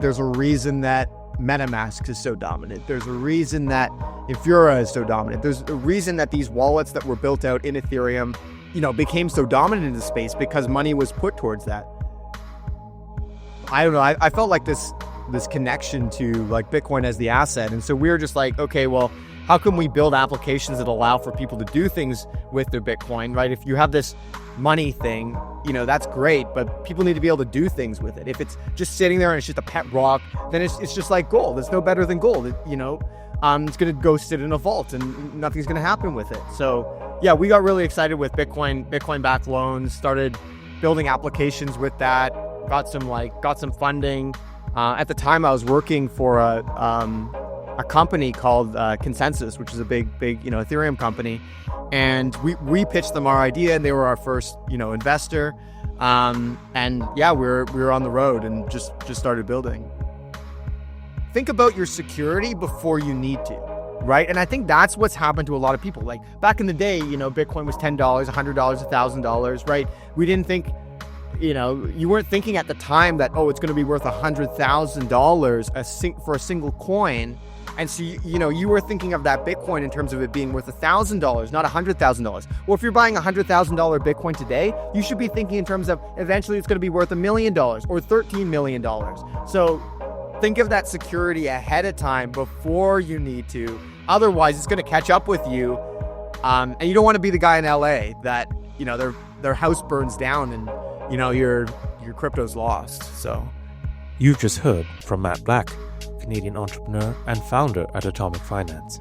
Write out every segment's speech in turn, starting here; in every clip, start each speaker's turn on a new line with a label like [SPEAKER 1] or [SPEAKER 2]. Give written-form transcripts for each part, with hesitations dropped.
[SPEAKER 1] There's a reason that MetaMask is so dominant. There's a reason that Infura is so dominant. There's a reason that these wallets that were built out in Ethereum, became so dominant in the space, because money was put towards that. I don't know. I felt like this connection to like Bitcoin as the asset. And so we were just like, okay, well, how can we build applications that allow for people to do things with their Bitcoin, right? If you have this money thing, that's great, but people need to be able to do things with it. If it's just sitting there and it's just a pet rock, then it's just like gold. It's no better than gold. It's going to go sit in a vault and nothing's going to happen with it. So yeah, we got really excited with Bitcoin-backed loans, started building applications with that, got some funding. At the time I was working for a company called Consensus, which is a big Ethereum company, and we pitched them our idea, and they were our first investor, and yeah, we were on the road and just started building. Think about your security before you need to, right? And I think that's what's happened to a lot of people. Like back in the day, Bitcoin was $10, $100, $1,000, right? We didn't think, you weren't thinking at the time that, it's going to be worth $100,000 for a single coin. And so, you were thinking of that Bitcoin in terms of it being worth $1,000, not $100,000. Well, if you're buying $100,000 Bitcoin today, you should be thinking in terms of eventually it's going to be worth $1 million or $13 million. So think of that security ahead of time before you need to. Otherwise, it's going to catch up with you. And you don't want to be the guy in LA that, their house burns down and, your crypto's lost. So
[SPEAKER 2] you've just heard from Matt Black, Canadian entrepreneur and founder at Atomic Finance.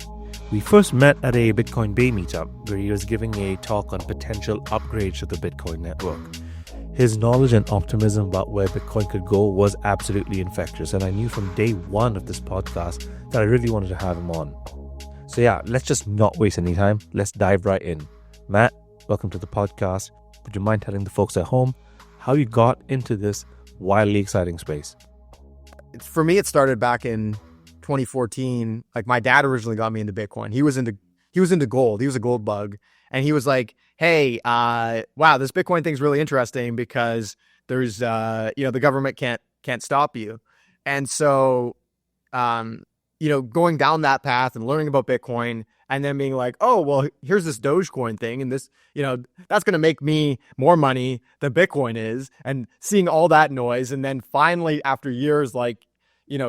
[SPEAKER 2] We first met at a Bitcoin Bay meetup where he was giving a talk on potential upgrades to the Bitcoin network. His knowledge and optimism about where Bitcoin could go was absolutely infectious, and I knew from day one of this podcast that I really wanted to have him on. So yeah, let's just not waste any time. Let's dive right in. Matt, welcome to the podcast. Would you mind telling the folks at home how you got into this wildly exciting space?
[SPEAKER 1] For me, it started back in 2014. Like my dad originally got me into Bitcoin. He was into gold. He was a gold bug. And he was like, hey, wow, this Bitcoin thing's really interesting because there's, the government can't stop you. And so, going down that path and learning about Bitcoin and then being like, oh, well, here's this Dogecoin thing. And this, that's going to make me more money than Bitcoin is, and seeing all that noise. And then finally, after years,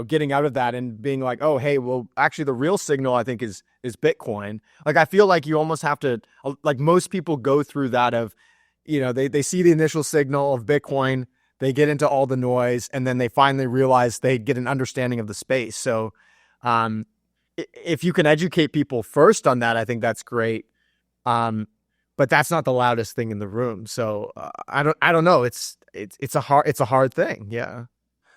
[SPEAKER 1] getting out of that and being like, oh, hey, well, actually the real signal I think is Bitcoin. Like, I feel like you almost have to, like most people go through that of, they see the initial signal of Bitcoin, they get into all the noise, and then they finally realize they get an understanding of the space. So, if you can educate people first on that, I think that's great. But that's not the loudest thing in the room. So I don't know. It's a hard thing. Yeah.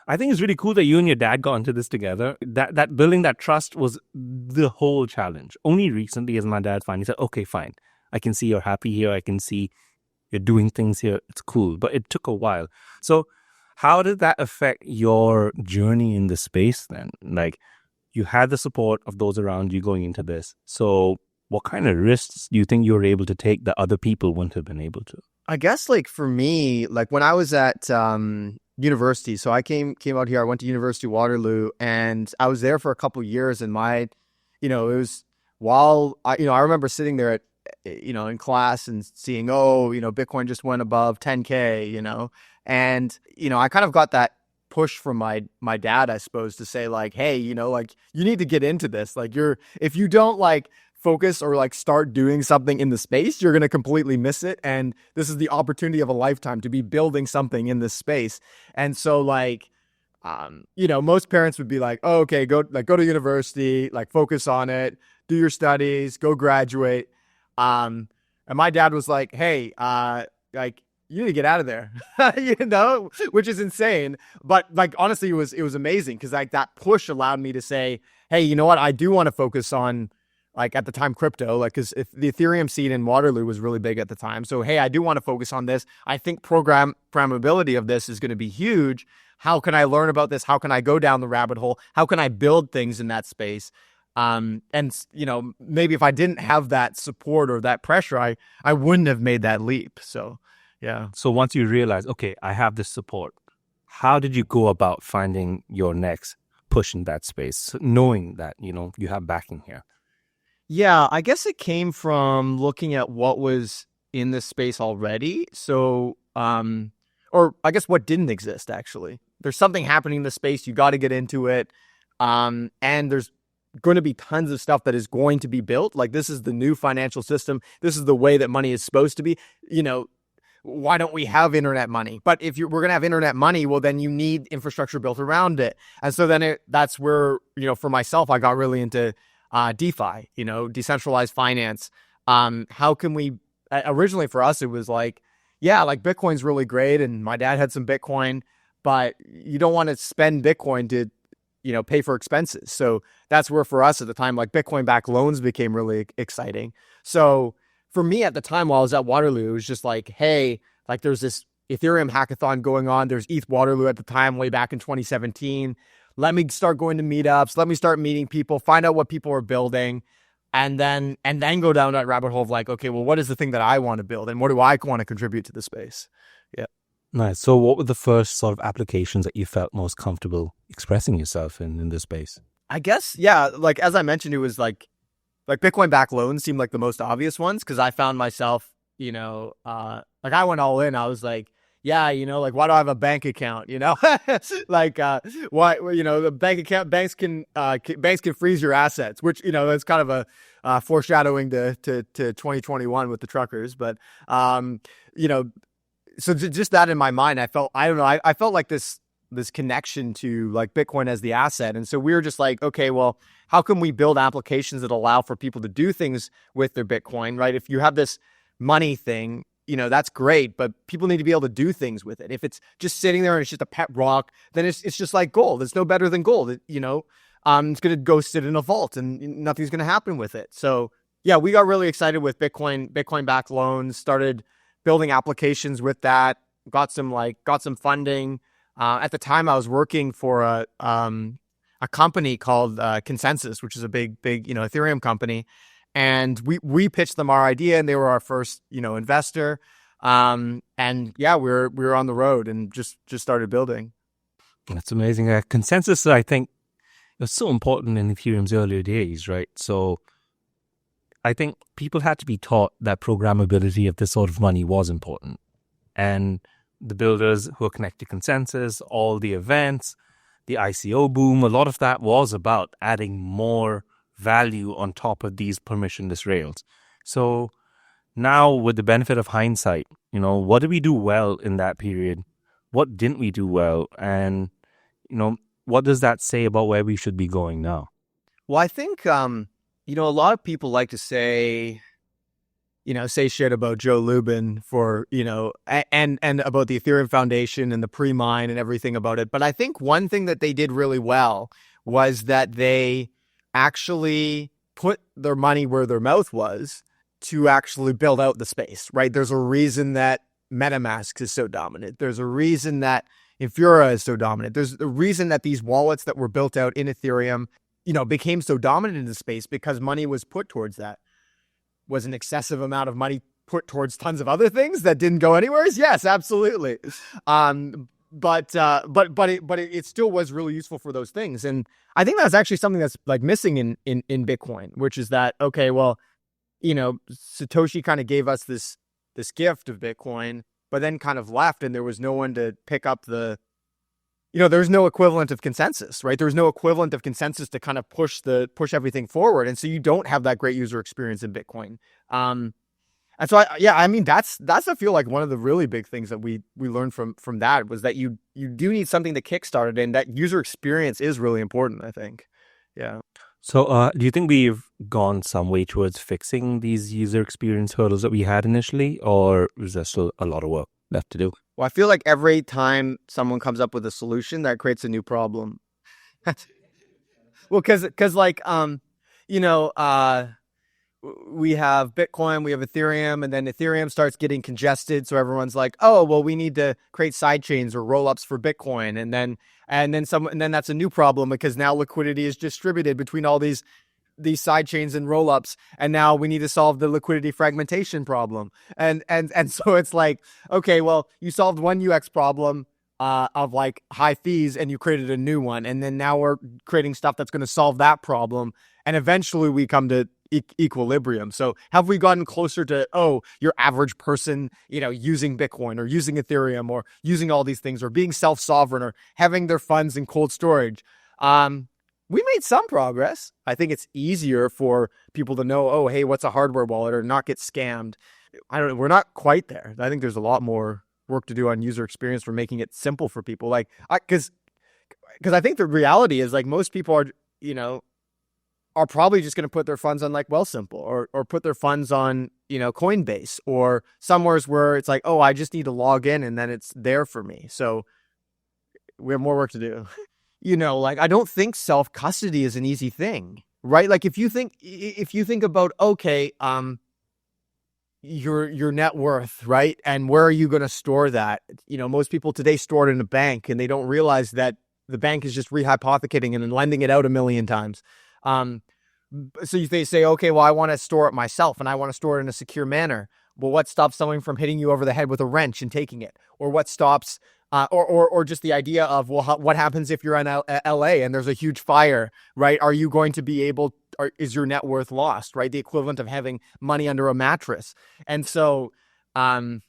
[SPEAKER 2] I think it's really cool that you and your dad got into this together. That building that trust was the whole challenge. Only recently has my dad finally said, okay, fine. I can see you're happy here. I can see you're doing things here. It's cool. But it took a while. So how did that affect your journey in the space then? Like, you had the support of those around you going into this. So what kind of risks do you think you were able to take that other people wouldn't have been able to?
[SPEAKER 1] I guess for me, when I was at university, so I came out here, I went to University of Waterloo, and I was there for a couple of years, and it was while I remember sitting there at, in class and seeing, Bitcoin just went above 10K, and, I kind of got that push from my dad, I suppose, to say hey, you need to get into this. If you don't focus or start doing something in the space, you're going to completely miss it. And this is the opportunity of a lifetime to be building something in this space. And so most parents would be like, oh, okay, go to university, focus on it, do your studies, go graduate. And my dad was like, hey, you need to get out of there, which is insane. But honestly, it was amazing because that push allowed me to say, hey, you know what? I do want to focus on at the time crypto, because if the Ethereum seed in Waterloo was really big at the time. So, hey, I do want to focus on this. I think programmability of this is going to be huge. How can I learn about this? How can I go down the rabbit hole? How can I build things in that space? And maybe if I didn't have that support or that pressure, I wouldn't have made that leap. So, yeah.
[SPEAKER 2] So once you realize, okay, I have this support, How did you go about finding your next push in that space, knowing that, you have backing here?
[SPEAKER 1] Yeah, I guess it came from looking at what was in this space already. So, or I guess what didn't exist actually. There's something happening in the space. You got to get into it. And there's going to be tons of stuff that is going to be built. Like this is the new financial system. This is the way that money is supposed to be. Why don't we have internet money? But if we're going to have internet money, well, then you need infrastructure built around it. And so then that's where, for myself, I got really into DeFi, decentralized finance. How can we, originally for us, it was like, yeah, like Bitcoin's really great. And my dad had some Bitcoin, but you don't want to spend Bitcoin to, pay for expenses. So that's where for us at the time, like Bitcoin backed loans became really exciting. So for me at the time while I was at Waterloo, it was just like, hey, like there's this Ethereum hackathon going on. There's ETH Waterloo at the time, way back in 2017. Let me start going to meetups. Let me start meeting people, find out what people are building, and then go down that rabbit hole of like, okay, well, what is the thing that I want to build and what do I want to contribute to the space? Yeah.
[SPEAKER 2] Nice. So what were the first sort of applications that you felt most comfortable expressing yourself in this space?
[SPEAKER 1] I guess, yeah, like as I mentioned, it was like Bitcoin backed loans seemed like the most obvious ones because I found myself, like I went all in. I was like, yeah, like why do I have a bank account? Like why, the bank account, banks can freeze your assets, which, that's kind of a foreshadowing to 2021 with the truckers. But, so just that in my mind, I felt like this connection to like Bitcoin as the asset. And so we were just like, okay, well, how can we build applications that allow for people to do things with their Bitcoin, right? If you have this money thing, that's great, but people need to be able to do things with it. If it's just sitting there and it's just a pet rock, then it's just like gold. It's no better than gold. It's going to go sit in a vault and nothing's going to happen with it. So yeah, we got really excited with Bitcoin backed loans, started building applications with that, got some funding. At the time I was working for a company called Consensus, which is a big, Ethereum company. And we pitched them our idea and they were our first, investor. And yeah, we were on the road and just started building.
[SPEAKER 2] That's amazing. Consensus, I think, was so important in Ethereum's earlier days, right? So I think people had to be taught that programmability of this sort of money was important. And the builders who are connected to Consensus, all the events, the ICO boom, a lot of that was about adding more value on top of these permissionless rails. So now with the benefit of hindsight, what did we do well in that period? What didn't we do well? And, what does that say about where we should be going now?
[SPEAKER 1] Well, I think, a lot of people like to say shit about Joe Lubin for, and about the Ethereum Foundation and the pre-mine and everything about it. But I think one thing that they did really well was that they actually put their money where their mouth was to actually build out the space, right? There's a reason that MetaMask is so dominant. There's a reason that Infura is so dominant. There's a reason that these wallets that were built out in Ethereum, became so dominant in the space because money was put towards that. Was an excessive amount of money put towards tons of other things that didn't go anywhere? Yes, absolutely. But it still was really useful for those things. And I think that's actually something that's like missing in Bitcoin, which is that, okay, well, Satoshi kind of gave us this gift of Bitcoin, but then kind of left and there was no one to pick up there's no equivalent of Consensus, right? There's no equivalent of Consensus to kind of push everything forward. And so you don't have that great user experience in Bitcoin. And so that's I feel like one of the really big things that we learned from that was that you do need something to kickstart it, and that user experience is really important, I think. Yeah.
[SPEAKER 2] So do you think we've gone some way towards fixing these user experience hurdles that we had initially, or is there still a lot of work left to do?
[SPEAKER 1] Well, I feel like every time someone comes up with a solution, that creates a new problem. Well, because we have Bitcoin, we have Ethereum, and then Ethereum starts getting congested. So everyone's like, oh, well, we need to create side chains or rollups for Bitcoin. And then that's a new problem because now liquidity is distributed between all these side chains and rollups. And now we need to solve the liquidity fragmentation problem. And so it's like, okay, well, you solved one UX problem. of like high fees, and you created a new one, and then now we're creating stuff that's going to solve that problem, and eventually we come to equilibrium. So have we gotten closer to, oh, your average person, using Bitcoin or using Ethereum or using all these things or being self-sovereign or having their funds in cold storage? We made some progress. I think it's easier for people to know, oh, hey, what's a hardware wallet, or not get scammed. We're not quite there. I think there's a lot more work to do on user experience for making it simple for people. Like, because I think the reality is, like, most people are probably just going to put their funds on like Wealthsimple or put their funds on, Coinbase or somewheres where it's like, oh, I just need to log in and then it's there for me. So we have more work to do. Like, I don't think self-custody is an easy thing, right? Like if you think about, okay, your net worth, right? And where are you going to store that? Most people today store it in a bank, and they don't realize that the bank is just rehypothecating and then lending it out a million times. So they say, okay, well, I want to store it myself and I want to store it in a secure manner. Well, what stops someone from hitting you over the head with a wrench and taking it? Or what stops, or just the idea of, well, what happens if you're in LA and there's a huge fire, right? Are you going to be able, or is your net worth lost, right? The equivalent of having money under a mattress. And so, I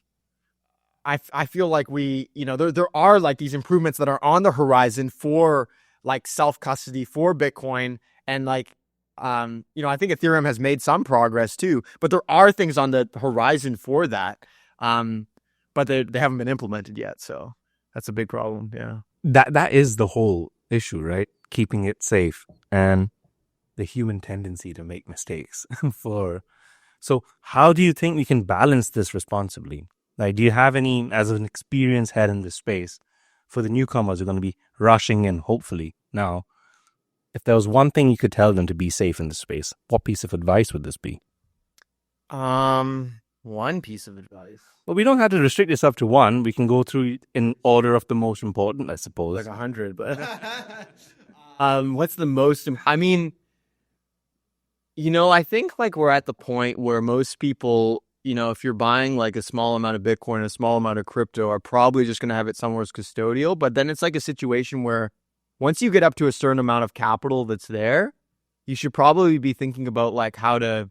[SPEAKER 1] feel like there are like these improvements that are on the horizon for like self-custody for Bitcoin. And like, I think Ethereum has made some progress too, but there are things on the horizon for that. But they haven't been implemented yet. So that's a big problem. Yeah.
[SPEAKER 2] That is the whole issue, right? Keeping it safe and the human tendency to make mistakes. So how do you think we can balance this responsibly? Like, do you have any, as an experienced head in this space, for the newcomers who are going to be rushing in, hopefully now, if there was one thing you could tell them to be safe in this space, what piece of advice would this be?
[SPEAKER 1] One piece of advice.
[SPEAKER 2] Well, we don't have to restrict yourself to one. We can go through in order of the most important, I suppose.
[SPEAKER 1] Like 100, but what's the most? I mean, I think like we're at the point where most people, if you're buying like a small amount of Bitcoin, a small amount of crypto, are probably just going to have it somewhere as custodial. But then it's like a situation where once you get up to a certain amount of capital that's there, you should probably be thinking about like how to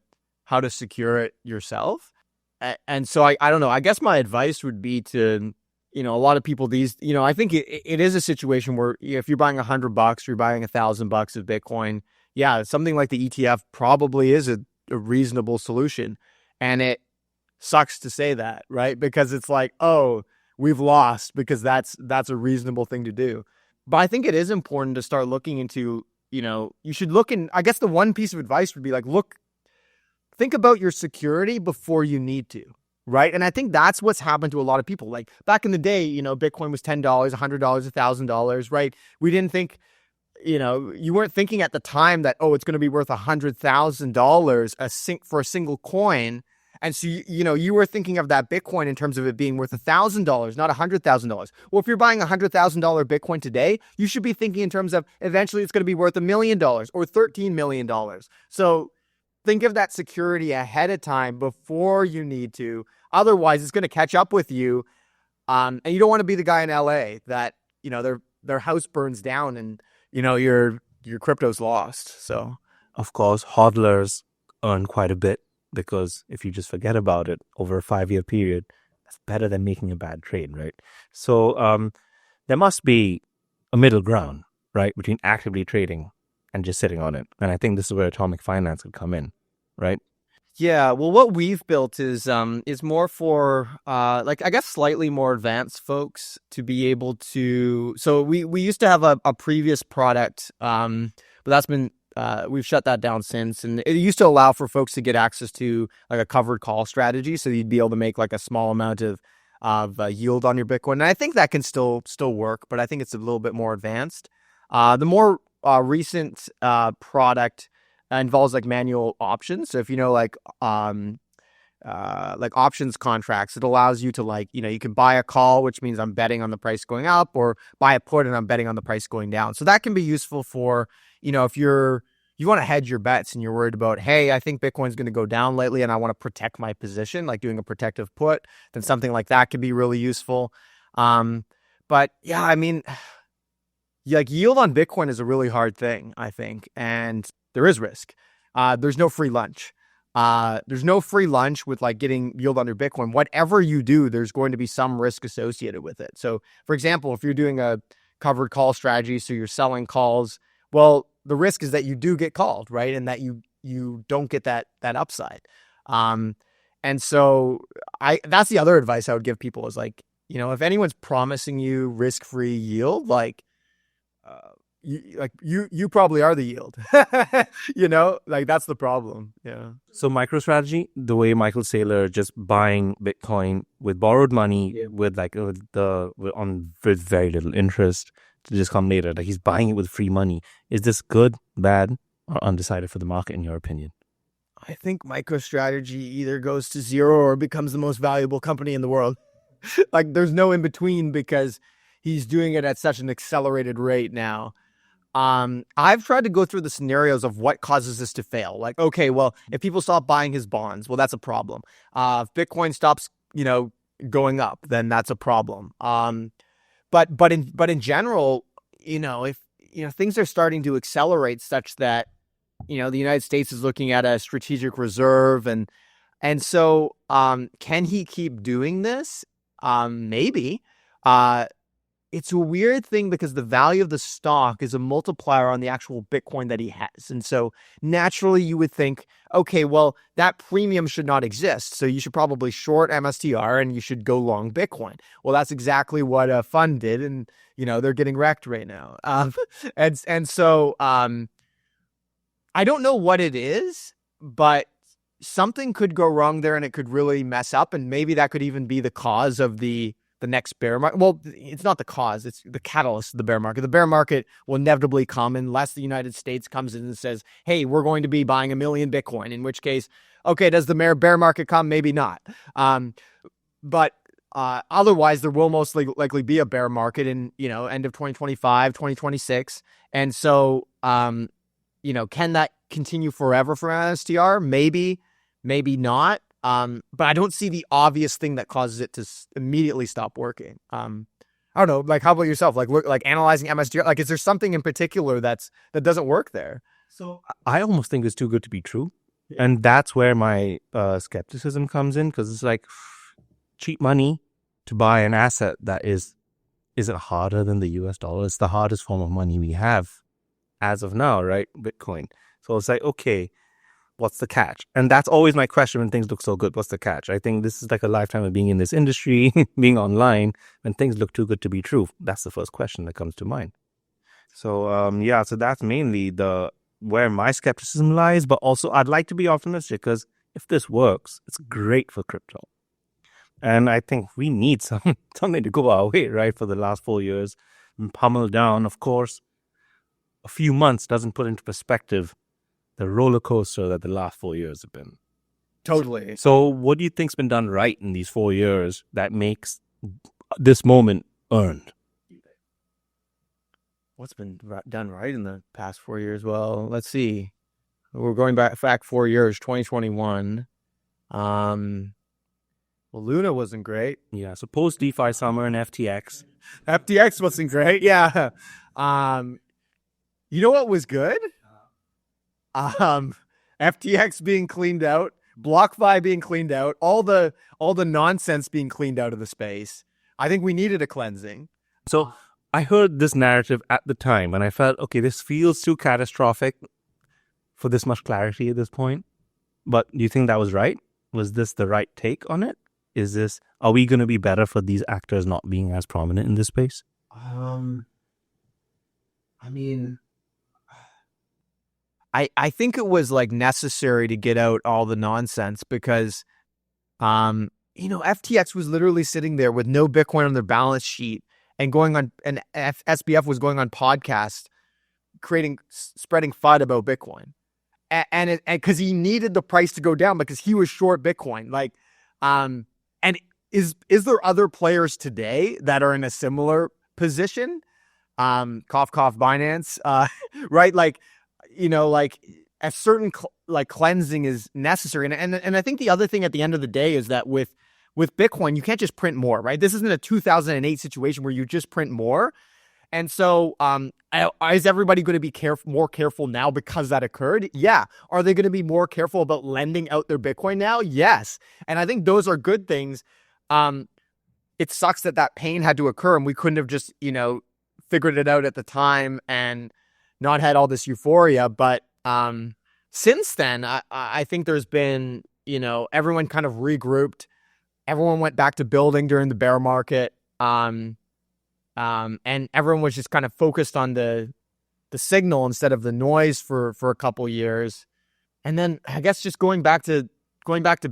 [SPEAKER 1] secure it yourself. And so I don't know. I guess my advice would be to, a lot of people I think it is a situation where if you're buying $100 or you're buying $1,000 of Bitcoin, yeah, something like the ETF probably is a reasonable solution. And it sucks to say that, right? Because it's like, oh, we've lost, because that's a reasonable thing to do. But I think it is important to start looking into, you should look in, I guess the one piece of advice would be like, think about your security before you need to, right? And I think that's what's happened to a lot of people. Like back in the day, Bitcoin was $10, $100, $1,000, right? We didn't think, you weren't thinking at the time that, oh, it's going to be worth $100,000 for a single coin. And so, you were thinking of that Bitcoin in terms of it being worth $1,000, not $100,000. Well, if you're buying $100,000 Bitcoin today, you should be thinking in terms of eventually it's going to be worth $1 million or $13 million. So think of that security ahead of time before you need to. Otherwise, it's going to catch up with you. And you don't want to be the guy in LA that, their house burns down and, your crypto's lost. So,
[SPEAKER 2] of course, hodlers earn quite a bit, because if you just forget about it over a 5-year period, that's better than making a bad trade, right? So there must be a middle ground, right, between actively trading and just sitting on it. And I think this is where atomic finance could come in, right?
[SPEAKER 1] Yeah, well, what we've built is more for I guess slightly more advanced folks to be able to. So we used to have a previous product, but that's been we've shut that down since. And it used to allow for folks to get access to like a covered call strategy, so you'd be able to make like a small amount of yield on your Bitcoin. And I think that can still work, but I think it's a little bit more advanced. The more recent product involves like manual options. So if like options contracts, it allows you to you can buy a call, which means I'm betting on the price going up, or buy a put and I'm betting on the price going down. So that can be useful for, if you want to hedge your bets and you're worried about, hey, I think Bitcoin's going to go down lately and I want to protect my position, like doing a protective put, then something like that could be really useful. But yeah, I mean, like yield on Bitcoin is a really hard thing, I think, and there is risk. There's no free lunch. There's no free lunch with like getting yield under Bitcoin. Whatever you do, there's going to be some risk associated with it. So, for example, if you're doing a covered call strategy, so you're selling calls, well, the risk is that you do get called, right, and that you don't get that upside. And so that's the other advice I would give people is like, if anyone's promising you risk-free yield, like, you probably are the yield, like that's the problem. Yeah.
[SPEAKER 2] So MicroStrategy, the way Michael Saylor just buying Bitcoin with borrowed money with very little interest to just come later, like he's buying it with free money. Is this good, bad, or undecided for the market in your opinion?
[SPEAKER 1] I think MicroStrategy either goes to zero or becomes the most valuable company in the world. Like there's no in between because he's doing it at such an accelerated rate now. I've tried to go through the scenarios of what causes this to fail. Like, okay, well, if people stop buying his bonds, well, that's a problem. If Bitcoin stops, going up, then that's a problem. But in general, if things are starting to accelerate such that the United States is looking at a strategic reserve, and so can he keep doing this? Maybe. It's a weird thing because the value of the stock is a multiplier on the actual Bitcoin that he has. And so naturally you would think, okay, well, that premium should not exist. So you should probably short MSTR and you should go long Bitcoin. Well, that's exactly what a fund did. And, they're getting wrecked right now. And so I don't know what it is, but something could go wrong there and it could really mess up. And maybe that could even be the cause of the next bear market. Well, it's not the cause, it's the catalyst of the bear market. The bear market will inevitably come unless the United States comes in and says, hey, we're going to be buying 1 million Bitcoin, in which case, okay, does the bear market come? Maybe not. But otherwise, there will most likely be a bear market in, end of 2025, 2026. And so, can that continue forever for MSTR? Maybe, maybe not. But I don't see the obvious thing that causes it to immediately stop working. I don't know. Like, how about yourself? Like, look, analyzing MSTR. Like, is there something in particular that doesn't work there?
[SPEAKER 2] So I almost think it's too good to be true, and that's where my skepticism comes in, because it's like cheap money to buy an asset that is it harder than the US dollar? It's the hardest form of money we have as of now, right? Bitcoin. So it's like, okay, what's the catch? And that's always my question when things look so good. What's the catch? I think this is like a lifetime of being in this industry, being online. When things look too good to be true, that's the first question that comes to mind. So, so that's mainly where my skepticism lies. But also, I'd like to be optimistic because if this works, it's great for crypto. And I think we need something to go our way, right? For the last 4 years, pummeled down. Of course, a few months doesn't put into perspective the roller coaster that the last 4 years have been.
[SPEAKER 1] Totally.
[SPEAKER 2] So what do you think's been done right in these 4 years that makes this moment earned?
[SPEAKER 1] What's been done right in the past 4 years? Well, let's see. We're going back 4 years, 2021. Well, Luna wasn't great.
[SPEAKER 2] Yeah, so post DeFi summer and FTX.
[SPEAKER 1] FTX wasn't great. Yeah. You know what was good? FTX being cleaned out, BlockFi being cleaned out, all the nonsense being cleaned out of the space. I think we needed a cleansing.
[SPEAKER 2] So I heard this narrative at the time and I felt, okay, this feels too catastrophic for this much clarity at this point. But do you think that was right? Was this the right take on it? Are we going to be better for these actors not being as prominent in this space?
[SPEAKER 1] I think it was like necessary to get out all the nonsense because, FTX was literally sitting there with no Bitcoin on their balance sheet and SBF was going on podcasts, spreading FUD about Bitcoin. And because he needed the price to go down because he was short Bitcoin. Like, and is there other players today that are in a similar position? Cough, Binance, right? Like, a certain cleansing is necessary. And I think the other thing at the end of the day is that with with Bitcoin, you can't just print more, right? This isn't a 2008 situation where you just print more. And so, is everybody going to be more careful now because that occurred? Yeah. Are they going to be more careful about lending out their Bitcoin now? Yes. And I think those are good things. It sucks that pain had to occur, and we couldn't have just, figured it out at the time and not had all this euphoria. But since then, I think there's been, everyone kind of regrouped. Everyone went back to building during the bear market. And everyone was just kind of focused on the signal instead of the noise for a couple years. And then I guess just going back to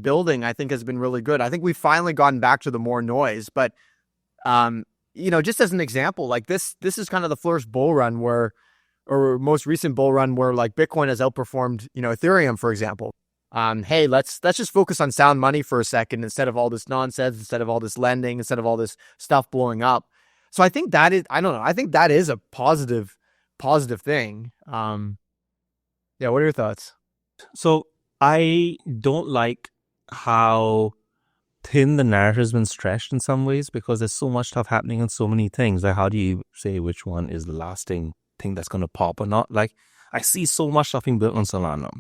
[SPEAKER 1] building, I think has been really good. I think we've finally gotten back to the more noise. But just as an example, like this is kind of the first bull run or most recent bull run where like Bitcoin has outperformed, Ethereum, for example. Hey, let's just focus on sound money for a second instead of all this nonsense, instead of all this lending, instead of all this stuff blowing up. So I think that is, I don't know, I think that is a positive thing. Yeah, what are your thoughts?
[SPEAKER 2] So I don't like how thin the narrative's been stretched in some ways, because there's so much stuff happening and so many things. Like, how do you say which one is the lasting thing that's going to pop or not? Like, I see so much stuff being built on Solana.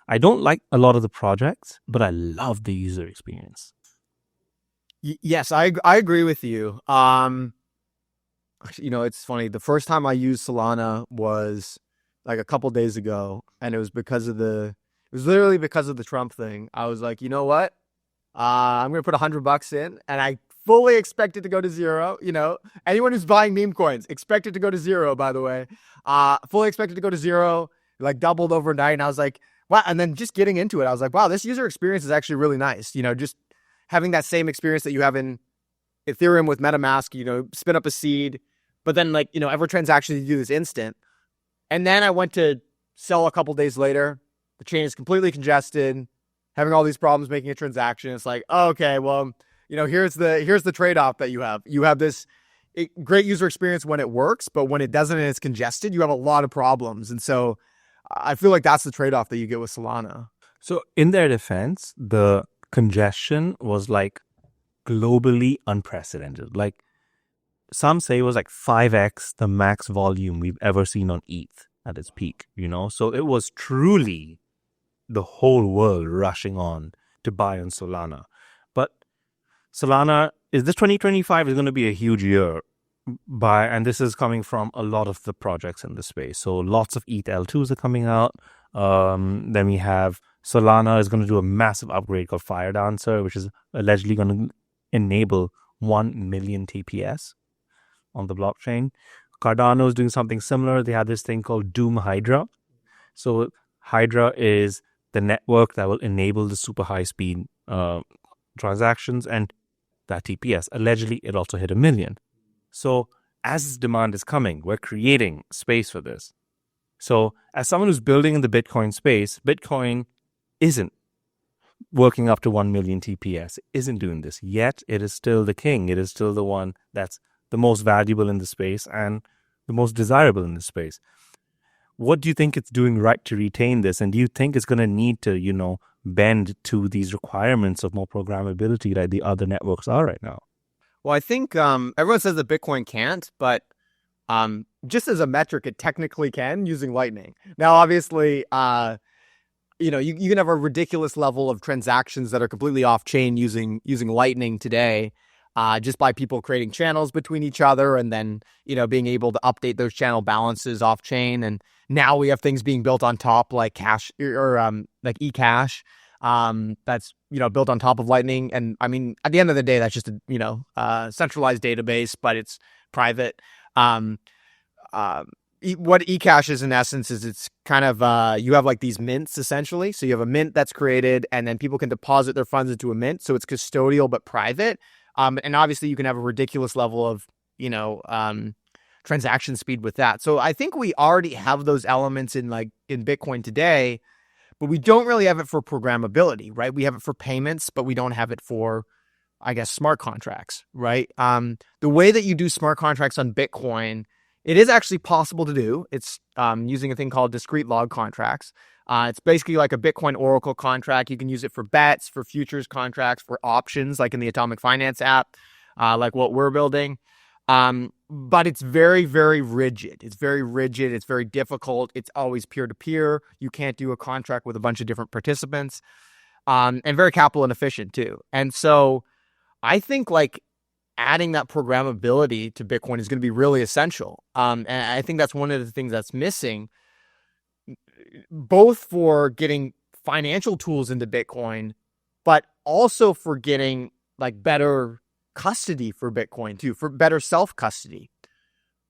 [SPEAKER 2] I don't like a lot of the projects, but I love the user experience.
[SPEAKER 1] Yes, I agree with you. It's funny. The first time I used Solana was like a couple days ago, and it was literally because of the Trump thing. I was like, you know what? I'm going to put $100 in, and I fully expect it to go to zero. Anyone who's buying meme coins, expect it to go to zero, by the way. Fully expected to go to zero, like doubled overnight. And I was like, wow. And then just getting into it, I was like, wow, this user experience is actually really nice. Just having that same experience that you have in Ethereum with MetaMask, spin up a seed, but then every transaction you do is instant. And then I went to sell a couple days later. The chain is completely congested, having all these problems making a transaction. It's like, oh, okay, well, here's the trade-off that you have. You have this great user experience when it works, but when it doesn't and it's congested, you have a lot of problems. And so I feel like that's the trade-off that you get with Solana.
[SPEAKER 2] So in their defense, the congestion was like globally unprecedented. Like, some say it was like 5x the max volume we've ever seen on ETH at its peak, So it was truly the whole world rushing on to buy on Solana. But Solana, this 2025 is going to be a huge year and this is coming from a lot of the projects in the space. So lots of ETH L2s are coming out. Then we have Solana is going to do a massive upgrade called Fire Dancer, which is allegedly going to enable 1 million TPS on the blockchain. Cardano is doing something similar. They have this thing called Doom Hydra. So Hydra is the network that will enable the super high speed transactions and that TPS. Allegedly, it also hit 1 million. So as this demand is coming, we're creating space for this. So as someone who's building in the Bitcoin space, Bitcoin isn't working up to 1 million TPS, isn't doing this. Yet it is still the king. It is still the one that's the most valuable in the space and the most desirable in the space. What do you think it's doing right to retain this? And do you think it's going to need to, bend to these requirements of more programmability like the other networks are right now?
[SPEAKER 1] Well, I think everyone says that Bitcoin can't, but just as a metric, it technically can using Lightning. Now, obviously, you can have a ridiculous level of transactions that are completely off chain using Lightning today. Just by people creating channels between each other and then, being able to update those channel balances off chain. And now we have things being built on top like Cash or like eCash that's, built on top of Lightning. And I mean, at the end of the day, that's just a, centralized database, but it's private. What eCash is in essence is it's kind of, you have like these mints essentially. So you have a mint that's created and then people can deposit their funds into a mint. So it's custodial, but private. And obviously you can have a ridiculous level of, transaction speed with that. So I think we already have those elements in Bitcoin today, but we don't really have it for programmability, right? We have it for payments, but we don't have it for, I guess, smart contracts, right? The way that you do smart contracts on Bitcoin It is actually possible to do. It's using a thing called discrete log contracts. It's basically like a Bitcoin Oracle contract. You can use it for bets, for futures contracts, for options, like in the Atomic Finance app, like what we're building. But it's very, very rigid. It's very rigid. It's very difficult. It's always peer-to-peer. You can't do a contract with a bunch of different participants, and very capital inefficient too. And so I think like adding that programmability to Bitcoin is going to be really essential. And I think that's one of the things that's missing, both for getting financial tools into Bitcoin, but also for getting like better custody for Bitcoin too, for better self-custody.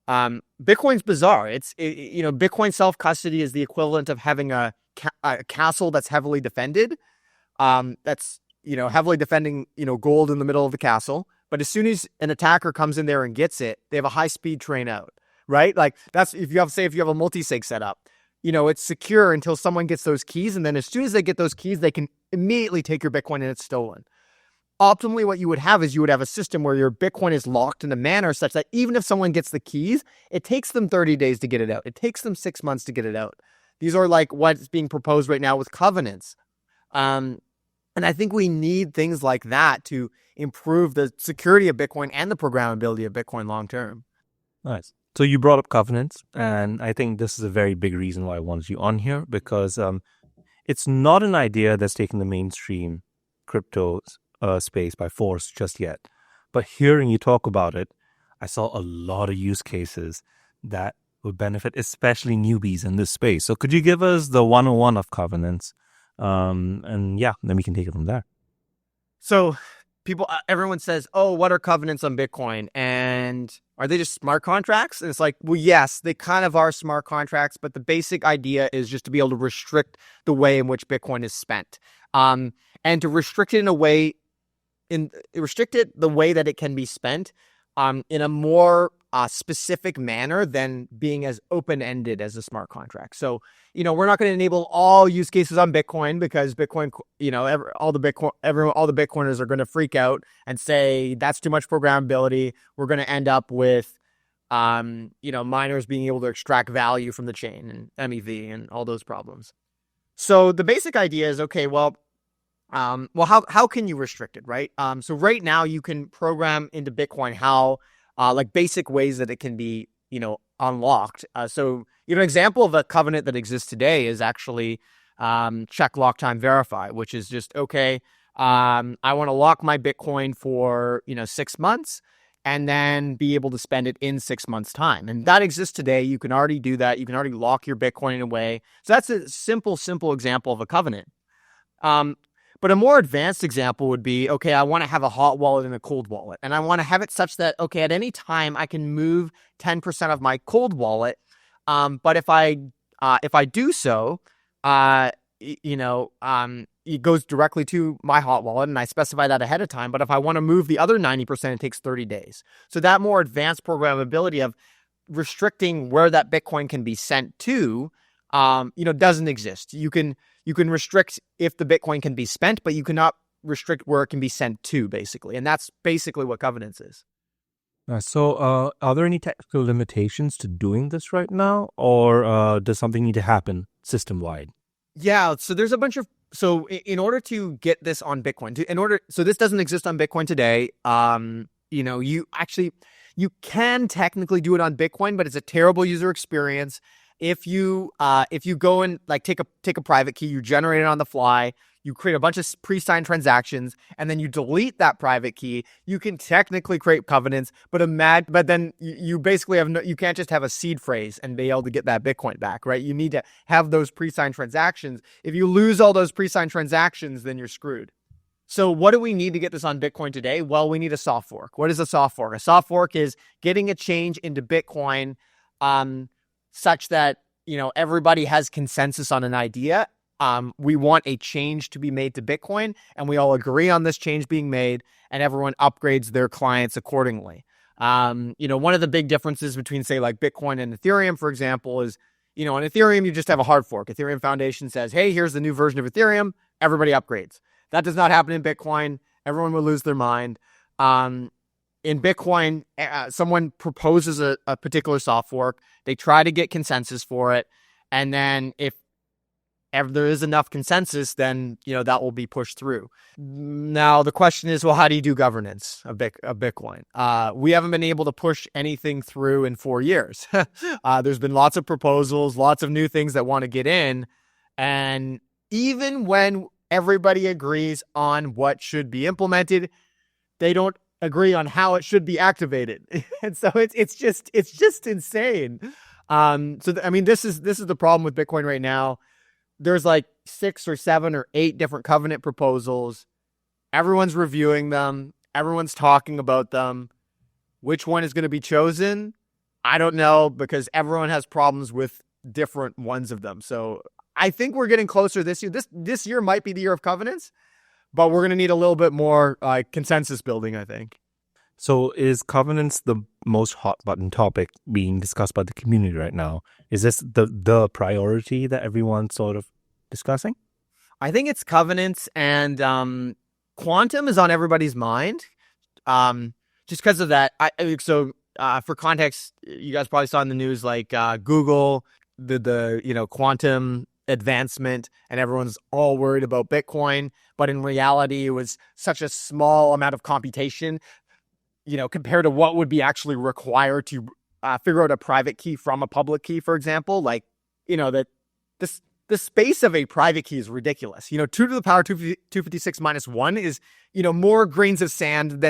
[SPEAKER 1] Bitcoin's bizarre. Bitcoin self-custody is the equivalent of having a castle that's heavily defended. That's heavily defending, gold in the middle of the castle. But as soon as an attacker comes in there and gets it, they have a high-speed train out, right? Like that's if you have a multi-sig set up, it's secure until someone gets those keys. And then as soon as they get those keys, they can immediately take your Bitcoin and it's stolen. Optimally, what you would have is you would have a system where your Bitcoin is locked in a manner such that even if someone gets the keys, it takes them 30 days to get it out. It takes them 6 months to get it out. These are like what's being proposed right now with covenants. And I think we need things like that to improve the security of Bitcoin and the programmability of Bitcoin long term.
[SPEAKER 2] Nice. So you brought up covenants, and I think this is a very big reason why I wanted you on here, because it's not an idea that's taken the mainstream crypto space by force just yet. But hearing you talk about it, I saw a lot of use cases that would benefit, especially newbies in this space. So could you give us the 101 of covenants? And yeah, then we can take it from there.
[SPEAKER 1] So everyone says, oh, what are covenants on Bitcoin? And are they just smart contracts? And it's like, well, yes, they kind of are smart contracts, but the basic idea is just to be able to restrict the way in which Bitcoin is spent. And to restrict it the way that it can be spent in a more specific manner than being as open-ended as a smart contract. So, we're not going to enable all use cases on Bitcoin because Bitcoin, all the Bitcoiners are going to freak out and say that's too much programmability. We're going to end up with, miners being able to extract value from the chain and MEV and all those problems. So the basic idea is, okay, well, how can you restrict it, right? So right now you can program into Bitcoin how, like basic ways that it can be, unlocked. So an example of a covenant that exists today is actually check lock time verify, which is just, okay, I want to lock my Bitcoin for, 6 months and then be able to spend it in 6 months' time. And that exists today. You can already do that. You can already lock your Bitcoin away. So that's a simple example of a covenant. But a more advanced example would be, okay, I want to have a hot wallet and a cold wallet. And I want to have it such that, okay, at any time I can move 10% of my cold wallet. But if I do so, it goes directly to my hot wallet and I specify that ahead of time. But if I want to move the other 90%, it takes 30 days. So that more advanced programmability of restricting where that Bitcoin can be sent to, doesn't exist. You can restrict if the Bitcoin can be spent, but you cannot restrict where it can be sent to, basically. And that's basically what covenants is.
[SPEAKER 2] So are there any technical limitations to doing this right now, or does something need to happen system-wide?
[SPEAKER 1] Yeah, so there's a bunch of, so in order to get this on Bitcoin, so this doesn't exist on Bitcoin today. You can technically do it on Bitcoin, but it's a terrible user experience. If you go and like take a private key, you generate it on the fly, you create a bunch of pre-signed transactions, and then you delete that private key, you can technically create covenants, but then you basically you can't just have a seed phrase and be able to get that Bitcoin back, right? You need to have those pre-signed transactions. If you lose all those pre-signed transactions, then you're screwed. So what do we need to get this on Bitcoin today? Well, we need a soft fork. What is a soft fork? A soft fork is getting a change into Bitcoin such that, everybody has consensus on an idea. We want a change to be made to Bitcoin, and we all agree on this change being made, and everyone upgrades their clients accordingly. One of the big differences between, say, like Bitcoin and Ethereum, for example, is, on Ethereum, you just have a hard fork. Ethereum Foundation says, hey, here's the new version of Ethereum. Everybody upgrades. That does not happen in Bitcoin. Everyone will lose their mind. in Bitcoin, someone proposes a particular soft fork. They try to get consensus for it. And then if there is enough consensus, then, that will be pushed through. Now, the question is, well, how do you do governance of Bitcoin? We haven't been able to push anything through in 4 years. There's been lots of proposals, lots of new things that want to get in. And even when everybody agrees on what should be implemented, they don't agree on how it should be activated. And so it's just insane. This is the problem with Bitcoin right now. There's like 6 or 7 or 8 different covenant proposals. Everyone's reviewing them. Everyone's talking about them. Which one is going to be chosen? I don't know, because everyone has problems with different ones of them. So I think we're getting closer this year. This year might be the year of covenants, but we're going to need a little bit more consensus building, I think.
[SPEAKER 2] So is covenants the most hot button topic being discussed by the community right now? Is this the priority that everyone's sort of discussing?
[SPEAKER 1] I think it's covenants, and quantum is on everybody's mind. Just because of that. For context, you guys probably saw in the news, like Google, the quantum advancement, and everyone's all worried about Bitcoin. But in reality, it was such a small amount of computation, compared to what would be actually required to figure out a private key from a public key, for example. Like, that the space of a private key is ridiculous. 2 to the power 256 minus 1 is, more grains of sand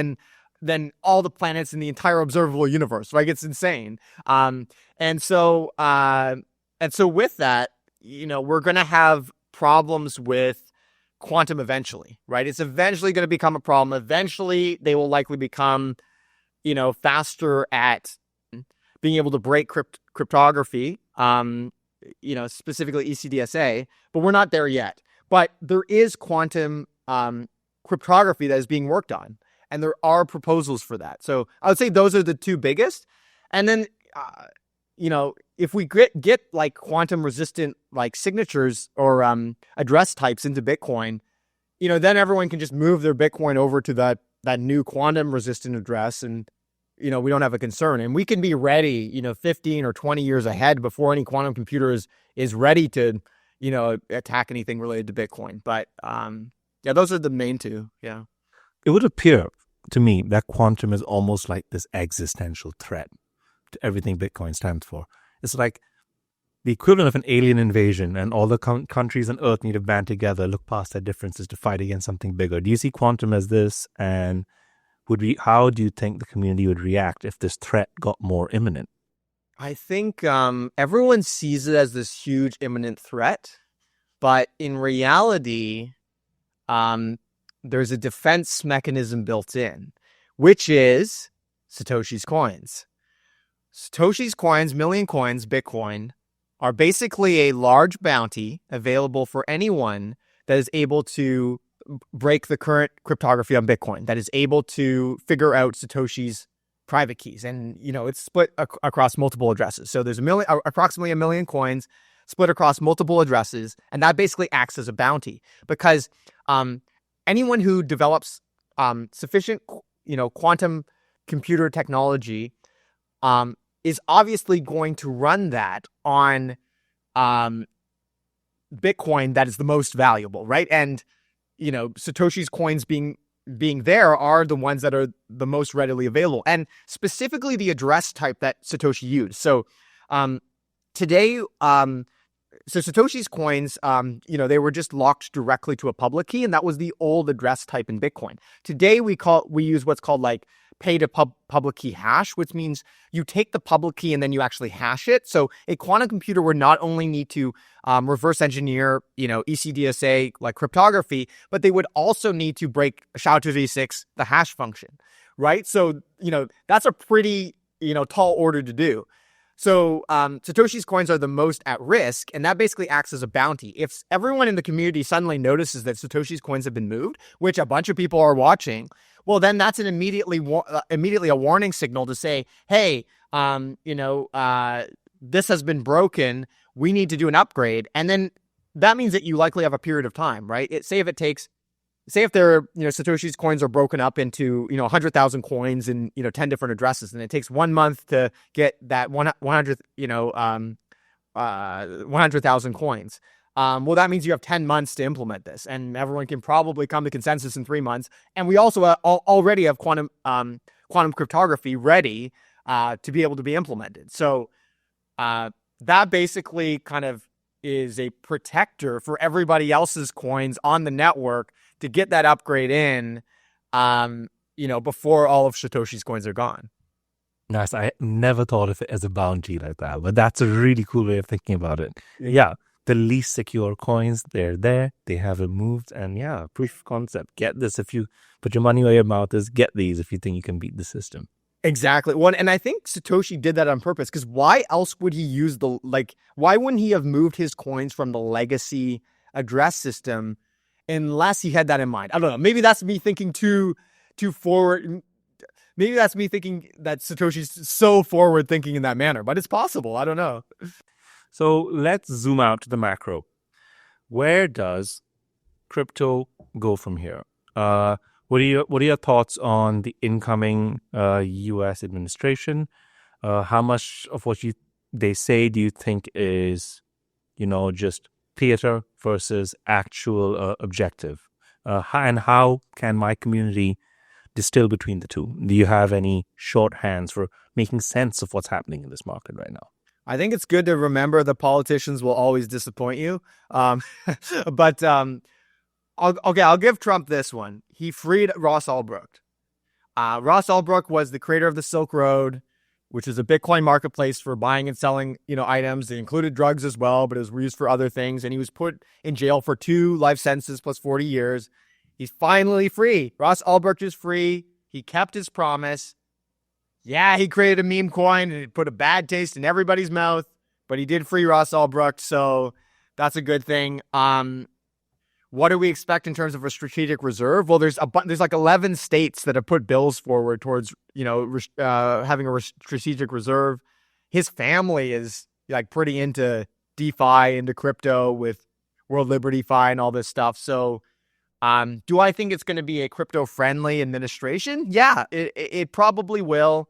[SPEAKER 1] than all the planets in the entire observable universe. Like, it's insane. And so with that, we're going to have problems with quantum eventually, right? It's eventually going to become a problem. Eventually, they will likely become, faster at being able to break cryptography, specifically ECDSA, but we're not there yet. But there is quantum cryptography that is being worked on, and there are proposals for that. So I would say those are the 2 biggest. And then, if we get like quantum resistant like signatures or address types into Bitcoin, then everyone can just move their Bitcoin over to that new quantum resistant address, and we don't have a concern, and we can be ready 15 or 20 years ahead before any quantum computer is ready to attack anything related to Bitcoin. But those are the main 2.
[SPEAKER 2] It would appear to me that quantum is almost like this existential threat to everything Bitcoin stands for. It's like the equivalent of an alien invasion, and all the countries on Earth need to band together, look past their differences to fight against something bigger. Do you see quantum as this? And how do you think the community would react if this threat got more imminent?
[SPEAKER 1] I think everyone sees it as this huge imminent threat, but in reality, there's a defense mechanism built in, which is Satoshi's coins. Satoshi's coins, million coins, Bitcoin, are basically a large bounty available for anyone that is able to break the current cryptography on Bitcoin, that is able to figure out Satoshi's private keys. And, it's split across multiple addresses. So there's approximately 1 million coins split across multiple addresses. And that basically acts as a bounty, because anyone who develops sufficient, quantum computer technology is obviously going to run that on Bitcoin that is the most valuable, right? And Satoshi's coins being there are the ones that are the most readily available, and specifically the address type that Satoshi used. So today, Satoshi's coins, they were just locked directly to a public key, and that was the old address type in Bitcoin. Today, we use what's called like pay to public key hash, which means you take the public key and then you actually hash it. So a quantum computer would not only need to reverse engineer, ECDSA like cryptography, but they would also need to break SHA-256, the hash function, right? So, that's a pretty, tall order to do. So Satoshi's coins are the most at risk, and that basically acts as a bounty. If everyone in the community suddenly notices that Satoshi's coins have been moved, which a bunch of people are watching, well, then that's an immediately a warning signal to say, hey, this has been broken. We need to do an upgrade. And then that means that you likely have a period of time, right? Say if it takes say if they're, Satoshi's coins are broken up into, 100,000 coins in, 10 different addresses, and it takes 1 month to get that 100,000 coins. Well, that means you have 10 months to implement this, and everyone can probably come to consensus in 3 months. And we also already have quantum cryptography ready to be able to be implemented. So that basically kind of is a protector for everybody else's coins on the network to get that upgrade in, before all of Satoshi's coins are gone.
[SPEAKER 2] Nice. I never thought of it as a bounty like that, but that's a really cool way of thinking about it. Yeah. The least secure coins, they're there. They have it moved. And yeah, proof of concept. Get this if you put your money where your mouth is. Get these if you think you can beat the system.
[SPEAKER 1] Exactly. Well, and I think Satoshi did that on purpose, because why else would he use why wouldn't he have moved his coins from the legacy address system unless he had that in mind? I don't know. Maybe that's me thinking too forward. Maybe that's me thinking that Satoshi's so forward thinking in that manner, but it's possible. I don't know.
[SPEAKER 2] So let's zoom out to the macro. Where does crypto go from here? What are your thoughts on the incoming U.S. administration? How much of what they say do you think is, just theater versus actual objective? And how can my community distill between the two? Do you have any shorthands for making sense of what's happening in this market right now?
[SPEAKER 1] I think it's good to remember the politicians will always disappoint you. But I'll give Trump this one. He freed Ross Ulbricht. Ross Ulbricht was the creator of the Silk Road, which is a Bitcoin marketplace for buying and selling, items. It included drugs as well, but it was used for other things. And he was put in jail for 2 life sentences plus 40 years. He's finally free. Ross Ulbricht is free. He kept his promise. Yeah, he created a meme coin and it put a bad taste in everybody's mouth, but he did free Ross Ulbricht, so that's a good thing. What do we expect in terms of a strategic reserve? Well, there's like 11 states that have put bills forward towards, having a strategic reserve. His family is like pretty into DeFi, into crypto with World Liberty Fi and all this stuff. So do I think it's going to be a crypto-friendly administration? Yeah, it probably will.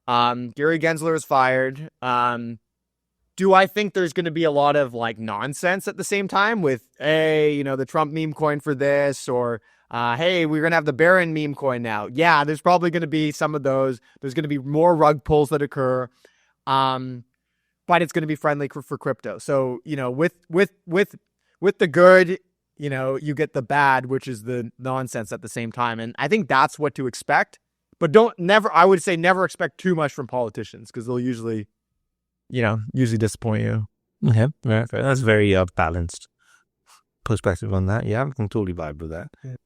[SPEAKER 1] Gary Gensler is fired. Do I think there's going to be a lot of nonsense at the same time with, hey, the Trump meme coin for this, or hey, we're going to have the Barron meme coin now? Yeah, there's probably going to be some of those. There's going to be more rug pulls that occur. But it's going to be friendly for crypto. So, with the good, you get the bad, which is the nonsense at the same time. And I think that's what to expect. But I would say never expect too much from politicians, because they'll usually disappoint you.
[SPEAKER 2] Okay, right. That's very balanced perspective on that. Yeah, I can totally vibe with that. Yeah.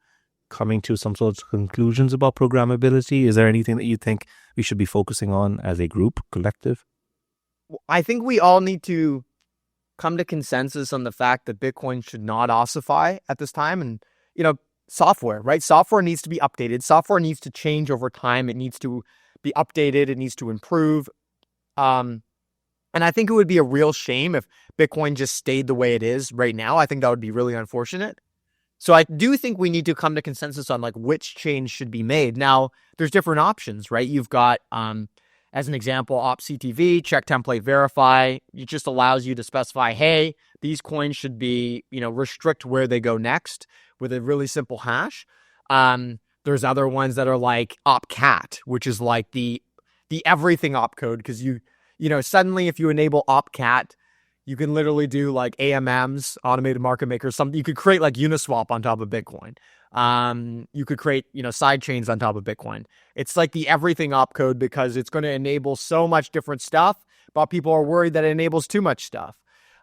[SPEAKER 2] Coming to some sort of conclusions about programmability, is there anything that you think we should be focusing on as a group, collective?
[SPEAKER 1] I think we all need to come to consensus on the fact that Bitcoin should not ossify at this time. And, software, right? Software needs to be updated. Software needs to change over time. It needs to be updated. It needs to improve. And I think it would be a real shame if Bitcoin just stayed the way it is right now. I think that would be really unfortunate. So I do think we need to come to consensus on which change should be made. Now, there's different options, right? You've got, as an example, opctv, check template verify. It just allows you to specify, hey, these coins should be, restrict where they go next with a really simple hash. There's other ones that are like opcat, which is like the everything opcode, because suddenly if you enable opcat, you can literally do AMMs, automated market makers. You could create Uniswap on top of Bitcoin. You could create, side chains on top of Bitcoin. It's like the everything opcode, because it's going to enable so much different stuff, but people are worried that it enables too much stuff.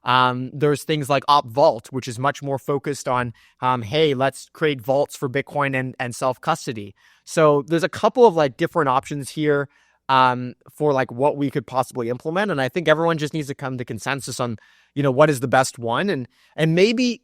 [SPEAKER 1] There's things like OpVault, which is much more focused on, hey, let's create vaults for Bitcoin and self-custody. So there's a couple of different options here for what we could possibly implement. And I think everyone just needs to come to consensus on, what is the best one. And maybe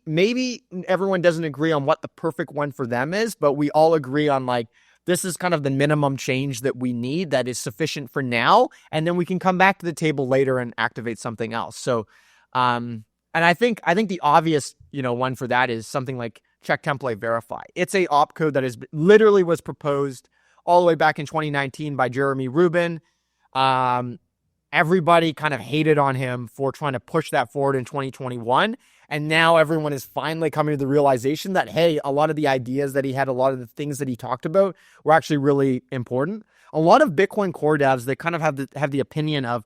[SPEAKER 1] everyone doesn't agree on what the perfect one for them is, but we all agree on this is kind of the minimum change that we need that is sufficient for now. And then we can come back to the table later and activate something else. So, and I think the obvious, one for that is something like check template verify. It's a opcode that is literally was proposed all the way back in 2019 by Jeremy Rubin. Everybody kind of hated on him for trying to push that forward in 2021. And now everyone is finally coming to the realization that, hey, a lot of the ideas that he had, a lot of the things that he talked about were actually really important. A lot of Bitcoin core devs, they kind of have the opinion of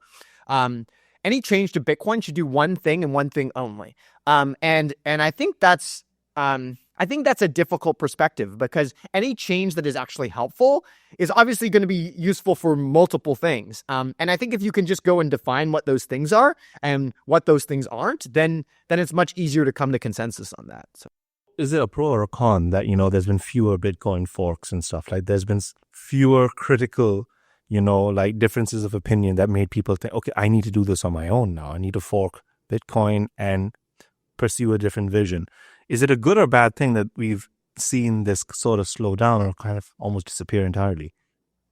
[SPEAKER 1] any change to Bitcoin should do one thing and one thing only. And I think that's a difficult perspective, because any change that is actually helpful is obviously going to be useful for multiple things. And I think if you can just go and define what those things are and what those things aren't, then it's much easier to come to consensus on that. So,
[SPEAKER 2] is it a pro or a con that, there's been fewer Bitcoin forks and stuff? Like, there's been fewer critical, like differences of opinion that made people think, okay, I need to do this on my own now. I need to fork Bitcoin and pursue a different vision. Is it a good or bad thing that we've seen this sort of slow down or kind of almost disappear entirely?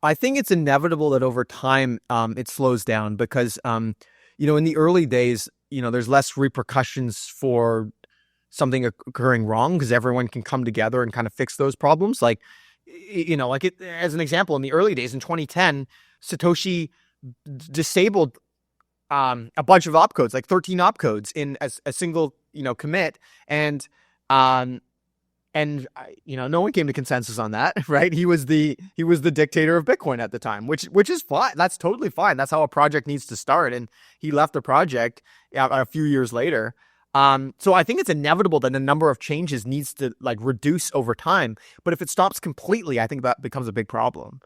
[SPEAKER 1] I think it's inevitable that over time it slows down, because, in the early days, there's less repercussions for something occurring wrong, because everyone can come together and kind of fix those problems. Like, as an example, in the early days in 2010, Satoshi disabled a bunch of opcodes, like 13 opcodes in a single, commit. And no one came to consensus on that, right? He was the dictator of Bitcoin at the time, which is fine. That's totally fine. That's how a project needs to start. And he left the project a few years later. So I think it's inevitable that the number of changes needs to reduce over time. But if it stops completely, I think that becomes a big problem.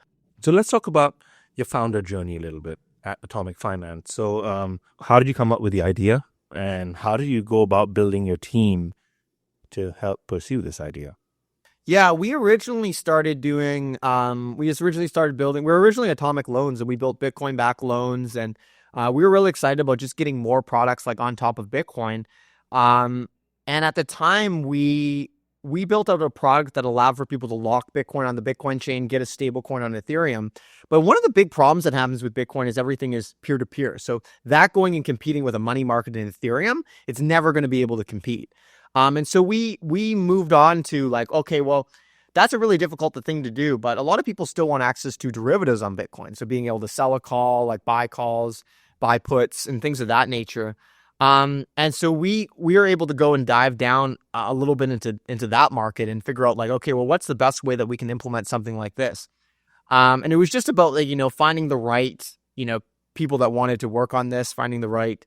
[SPEAKER 2] So let's talk about your founder journey a little bit at Atomic Finance. So how did you come up with the idea, and how did you go about building your team to help pursue this idea?
[SPEAKER 1] Yeah, we originally started building, we're originally Atomic Loans, and we built Bitcoin-backed loans. And we were really excited about just getting more products on top of Bitcoin. And at the time, we built out a product that allowed for people to lock Bitcoin on the Bitcoin chain, get a stable coin on Ethereum. But one of the big problems that happens with Bitcoin is everything is peer-to-peer. So that going and competing with a money market in Ethereum, it's never going to be able to compete. And so we moved on to okay, well, that's a really difficult thing to do, but a lot of people still want access to derivatives on Bitcoin. So being able to sell a call, buy calls, buy puts, and things of that nature. And so we are able to go and dive down a little bit into that market and figure out okay, well, what's the best way that we can implement something like this? And it was just about finding the right, people that wanted to work on this, finding the right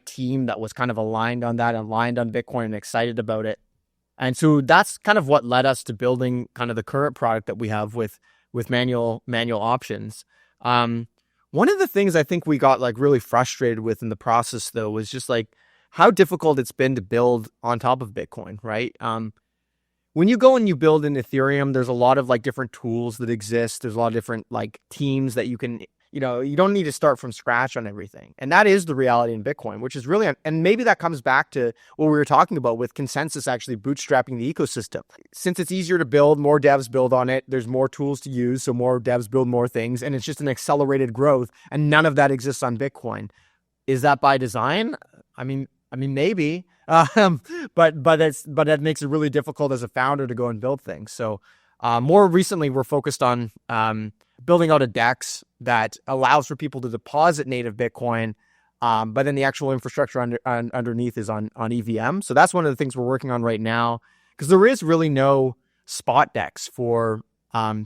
[SPEAKER 1] team that was kind of aligned on Bitcoin and excited about it. And so that's kind of what led us to building kind of the current product that we have with manual options. One of the things I think we got really frustrated with in the process, though, was just how difficult it's been to build on top of Bitcoin, right? When you go and you build in Ethereum, there's a lot of different tools that exist. There's a lot of different teams that you can, you don't need to start from scratch on everything. And that is the reality in Bitcoin, which is really, and maybe that comes back to what we were talking about with consensus actually bootstrapping the ecosystem. Since it's easier to build, more devs build on it. There's more tools to use, so more devs build more things, and it's just an accelerated growth. And none of that exists on Bitcoin. Is that by design? I mean, maybe, but that makes it really difficult as a founder to go and build things. So more recently, we're focused on building out a DEX that allows for people to deposit native Bitcoin, but then the actual infrastructure underneath is on EVM. So that's one of the things we're working on right now, because there is really no spot DEX for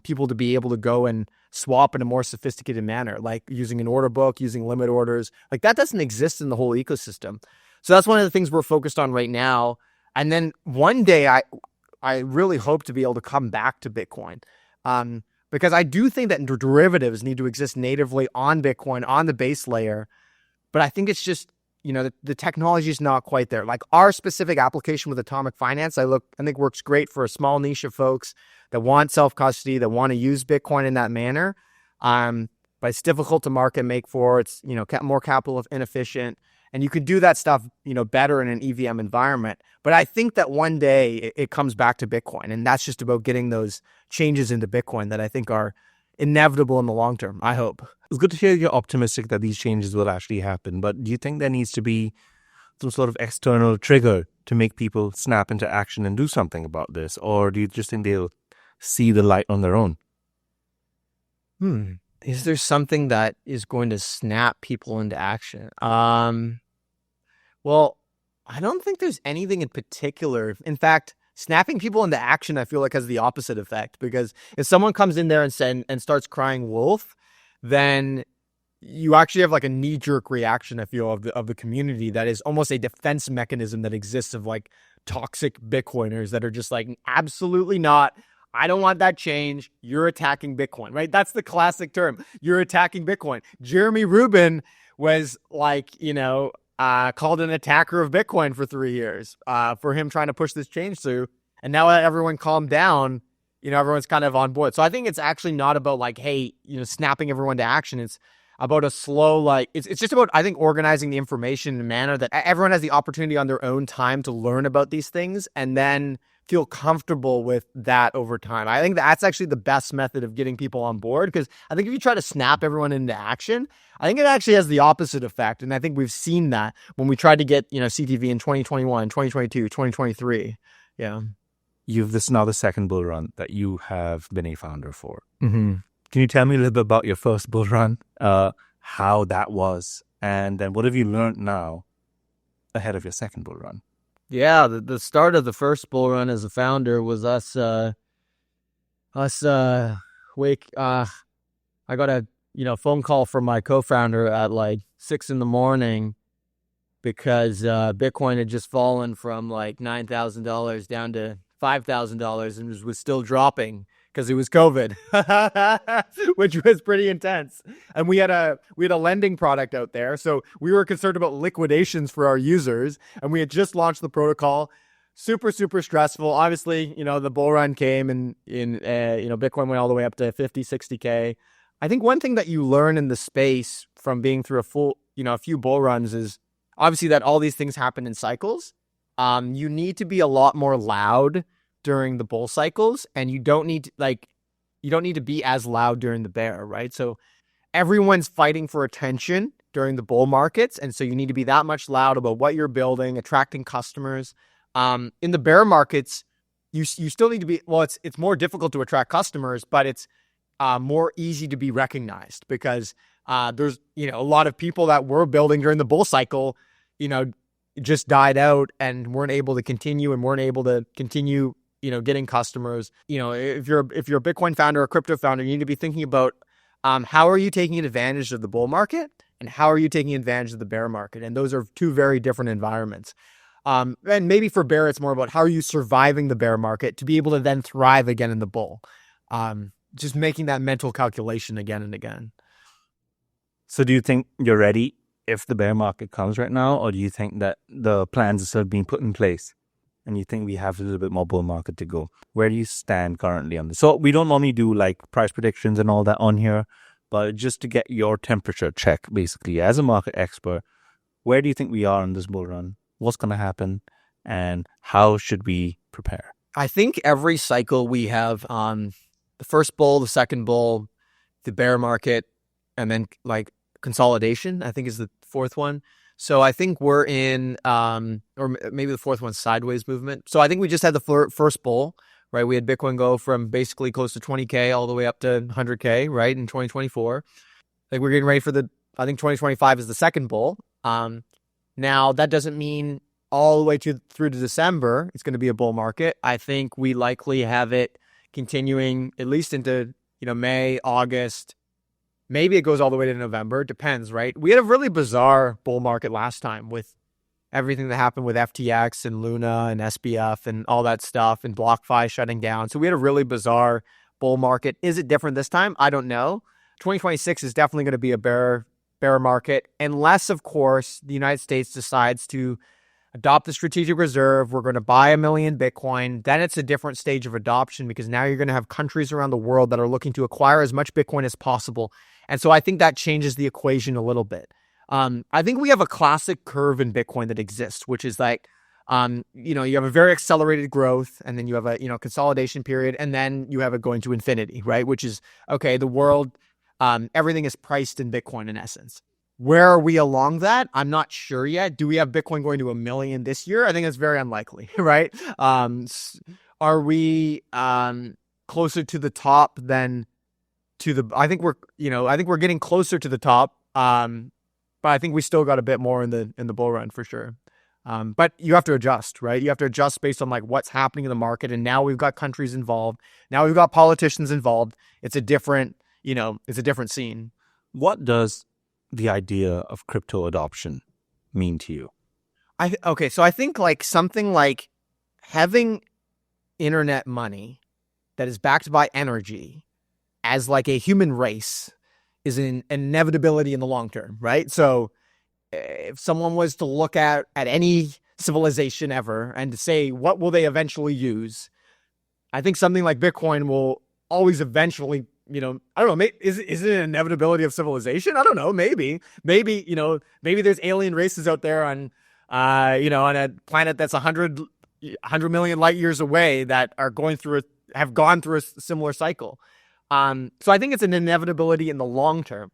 [SPEAKER 1] people to be able to go and swap in a more sophisticated manner, like using an order book, using limit orders. That doesn't exist in the whole ecosystem. So that's one of the things we're focused on right now. And then one day I really hope to be able to come back to Bitcoin. Because I do think that derivatives need to exist natively on Bitcoin, on the base layer. But I think it's just, the technology is not quite there. Our specific application with Atomic Finance, I think works great for a small niche of folks that want self-custody, that want to use Bitcoin in that manner. But it's difficult to market make for. It's, more capital inefficient. And you could do that stuff, better in an EVM environment. But I think that one day it comes back to Bitcoin. And that's just about getting those changes into Bitcoin that I think are inevitable in the long term, I hope.
[SPEAKER 2] It's good to hear you're optimistic that these changes will actually happen. But do you think there needs to be some sort of external trigger to make people snap into action and do something about this? Or do you just think they'll see the light on their own?
[SPEAKER 1] Is there something that is going to snap people into action? Well, I don't think there's anything in particular. In fact, snapping people into action, I feel like has the opposite effect, because if someone comes in there and starts crying wolf, then you actually have like a knee-jerk reaction, I feel, of the community that is almost a defense mechanism that exists of like toxic Bitcoiners that are just like, absolutely not. I don't want that change. You're attacking Bitcoin, right? That's the classic term. You're attacking Bitcoin. Jeremy Rubin was like, called an attacker of Bitcoin for 3 years for him trying to push this change through. And now that everyone calmed down, everyone's kind of on board. So I think it's actually not about like, hey, snapping everyone to action. It's about a slow, like, it's just about, I think, organizing the information in a manner that everyone has the opportunity on their own time to learn about these things and then feel comfortable with that over time. I think that's actually the best method of getting people on board, because I think if you try to snap everyone into action, I think it actually has the opposite effect. And I think we've seen that when we tried to get, CTV in 2021, 2022, 2023. Yeah.
[SPEAKER 2] This is now the second bull run that you have been a founder for.
[SPEAKER 1] Mm-hmm.
[SPEAKER 2] Can you tell me a little bit about your first bull run, how that was, and then what have you learned now ahead of your second bull run?
[SPEAKER 1] Yeah, the start of the first bull run as a founder was I got a phone call from my co-founder at like 6 a.m. because Bitcoin had just fallen from like $9,000 down to $5,000 and was still dropping because it was COVID, which was pretty intense. And we had a lending product out there, so we were concerned about liquidations for our users, and we had just launched the protocol. Super, super stressful. Obviously, the bull run came and Bitcoin went all the way up to 50, 60K. I think one thing that you learn in the space from being through a few bull runs is obviously that all these things happen in cycles. You need to be a lot more loud during the bull cycles, and you don't need to be as loud during the bear, right? So everyone's fighting for attention during the bull markets, and so you need to be that much loud about what you're building, attracting customers. In the bear markets, you still need to be, well, it's more difficult to attract customers, but it's more easy to be recognized because there's a lot of people that were building during the bull cycle, just died out and weren't able to continue getting customers. If you're a Bitcoin founder or a crypto founder, you need to be thinking about how are you taking advantage of the bull market and how are you taking advantage of the bear market? And those are two very different environments. And maybe for bear, it's more about how are you surviving the bear market to be able to then thrive again in the bull. Just making that mental calculation again and again.
[SPEAKER 2] So do you think you're ready if the bear market comes right now, or do you think that the plans are still being put in place and you think we have a little bit more bull market to go? Where do you stand currently on this? So we don't normally do like price predictions and all that on here, but just to get your temperature check, basically, as a market expert, where do you think we are in this bull run? What's going to happen? And how should we prepare?
[SPEAKER 1] I think every cycle we have the first bull, the second bull, the bear market, and then like consolidation, I think is the fourth one. So I think we're in, or maybe the fourth one's sideways movement. So I think we just had the first bull, right? We had Bitcoin go from basically close to 20K all the way up to 100K, right? In 2024. Like we're getting ready for I think 2025 is the second bull. Now that doesn't mean all the way through to December, it's going to be a bull market. I think we likely have it continuing at least into, May, August. Maybe it goes all the way to November. Depends, right? We had a really bizarre bull market last time with everything that happened with FTX and Luna and SBF and all that stuff and BlockFi shutting down. So we had a really bizarre bull market. Is it different this time? I don't know. 2026 is definitely going to be a bear market, unless, of course, the United States decides to adopt the strategic reserve. We're going to buy 1 million Bitcoin. Then it's a different stage of adoption because now you're going to have countries around the world that are looking to acquire as much Bitcoin as possible. And so I think that changes the equation a little bit. I think we have a classic curve in Bitcoin that exists, which is like, you have a very accelerated growth, and then you have a, consolidation period, and then you have it going to infinity, right? Which is, okay, the world, everything is priced in Bitcoin in essence. Where are we along that? I'm not sure yet. Do we have Bitcoin going to 1 million this year? I think it's very unlikely, right? Are we closer to the top than to the? I think we're getting closer to the top. But I think we still got a bit more in the bull run for sure. But you have to adjust, right? You have to adjust based on like what's happening in the market. And now we've got countries involved. Now we've got politicians involved. It's a different scene.
[SPEAKER 2] What does the idea of crypto adoption mean to you?
[SPEAKER 1] So I think like something like having internet money that is backed by energy as like a human race is an inevitability in the long term, right? So if someone was to look at any civilization ever and to say, what will they eventually use? I think something like Bitcoin will always eventually, I don't know, is it an inevitability of civilization? I don't know, maybe there's alien races out there on a planet that's 100 million light years away that are have gone through a similar cycle. So I think it's an inevitability in the long term.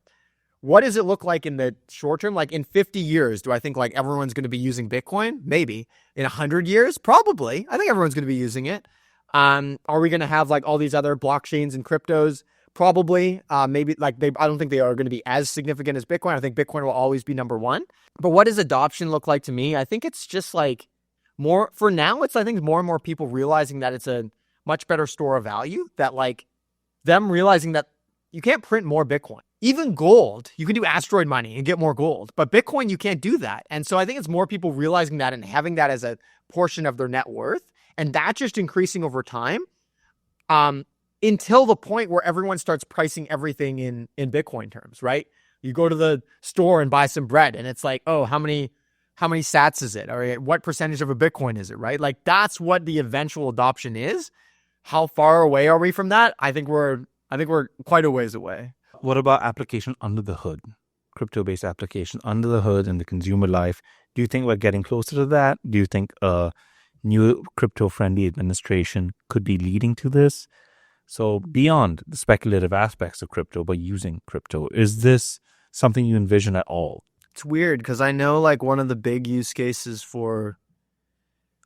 [SPEAKER 1] What does it look like in the short term? Like in 50 years, do I think like everyone's going to be using Bitcoin? Maybe. In 100 years? Probably. I think everyone's going to be using it. Are we going to have like all these other blockchains and cryptos? Probably. Maybe like I don't think they are going to be as significant as Bitcoin. I think Bitcoin will always be number one. But what does adoption look like to me? I think it's just like more, for now, I think more and more people realizing that it's a much better store of value, that like them realizing that you can't print more Bitcoin. Even gold, you can do asteroid mining and get more gold, but Bitcoin, you can't do that. And so I think it's more people realizing that and having that as a portion of their net worth, and that just increasing over time until the point where everyone starts pricing everything in Bitcoin terms, right? You go to the store and buy some bread and it's like, oh, how many sats is it? Or what percentage of a Bitcoin is it, right? Like that's what the eventual adoption is. How far away are we from that? I think we're quite a ways away.
[SPEAKER 2] What about application under the hood? Crypto-based application under the hood in the consumer life. Do you think we're getting closer to that? Do you think a new crypto-friendly administration could be leading to this? So beyond the speculative aspects of crypto, but using crypto, is this something you envision at all?
[SPEAKER 1] It's weird because I know like one of the big use cases for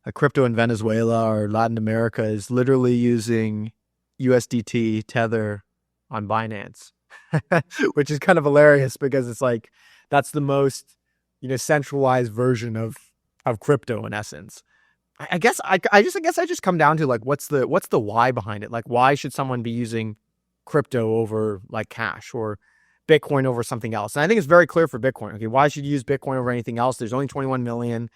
[SPEAKER 1] a crypto in Venezuela or Latin America is literally using USDT Tether on Binance, which is kind of hilarious because it's like that's the most centralized version of crypto in essence. I guess I just come down to like what's the why behind it? Like why should someone be using crypto over like cash or Bitcoin over something else? And I think it's very clear for Bitcoin. Okay, why should you use Bitcoin over anything else? There's only 21 million.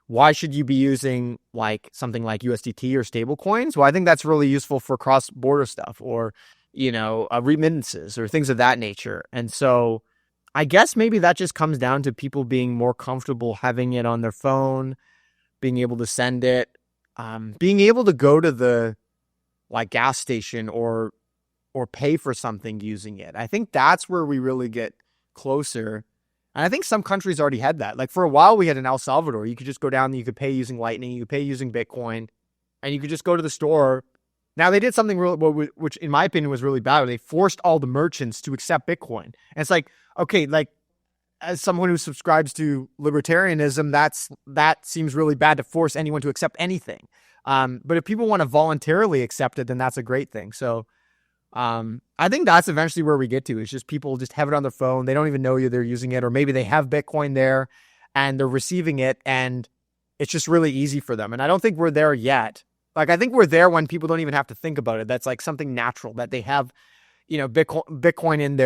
[SPEAKER 1] Why should you be using like something like USDT or stable coins? Well, I think that's really useful for cross-border stuff or, remittances or things of that nature. And so I guess maybe that just comes down to people being more comfortable having it on their phone, being able to send it, being able to go to the like gas station or pay for something using it. I think that's where we really get closer. And I think some countries already had that. Like for a while we had in El Salvador, you could just go down and you could pay using Lightning, you could pay using Bitcoin, and you could just go to the store. Now they did something which in my opinion was really bad. They forced all the merchants to accept Bitcoin. And it's like, okay, like as someone who subscribes to libertarianism, that seems really bad to force anyone to accept anything. But if people want to voluntarily accept it, then that's a great thing. So I think that's eventually where we get to. It's just people just have it on their phone. They don't even know they're using it, or maybe they have Bitcoin there and they're receiving it and it's just really easy for them. And I don't think we're there yet. Like, I think we're there when people don't even have to think about it. That's like something natural that they have, Bitcoin in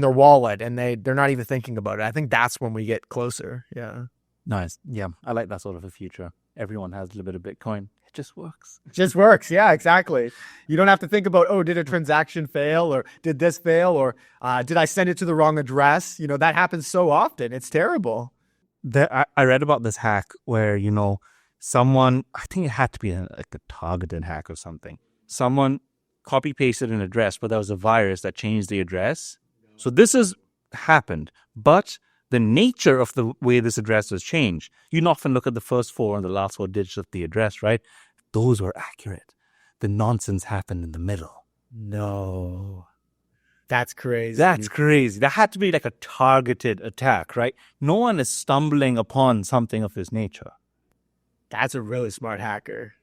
[SPEAKER 1] their wallet and they're not even thinking about it. I think that's when we get closer. Yeah.
[SPEAKER 2] Nice. Yeah. I like that sort of a future. Everyone has a little bit of Bitcoin. It just works.
[SPEAKER 1] It just works. Yeah, exactly. You don't have to think about, did a transaction fail or did this fail or did I send it to the wrong address? That happens so often. It's terrible.
[SPEAKER 2] I read about this hack where, someone, I think it had to be a targeted hack or something. Someone copy pasted an address, but there was a virus that changed the address. So this has happened, but the nature of the way this address was changed, you often look at the first 4 and the last 4 digits of the address, right? Those were accurate. The nonsense happened in the middle.
[SPEAKER 1] No. That's crazy.
[SPEAKER 2] That's crazy. That had to be like a targeted attack, right? No one is stumbling upon something of this nature.
[SPEAKER 1] That's a really smart hacker.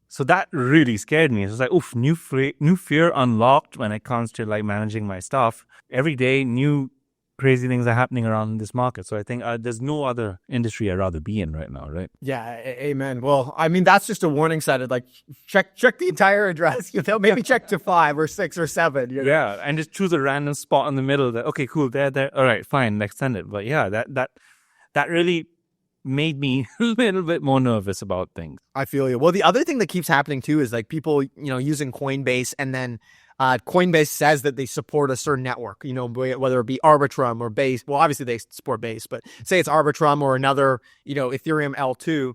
[SPEAKER 2] So that really scared me. It was like, oof, new fear unlocked when it comes to like managing my stuff. Every day, new crazy things are happening around this market. So I think there's no other industry I'd rather be in right now, right?
[SPEAKER 1] Yeah, amen. Well, I mean, that's just a warning sign. Like, check the entire address. Maybe check to 5 or 6 or 7. You know?
[SPEAKER 2] Yeah, and just choose a random spot in the middle. That okay, cool, there. All right, fine, extend it. But yeah, that really made me a little bit more nervous about things.
[SPEAKER 1] I feel you. Well, the other thing that keeps happening too is like people, using Coinbase, and then Coinbase says that they support a certain network, whether it be Arbitrum or Base. Well, obviously they support Base, but say it's Arbitrum or another, Ethereum L2.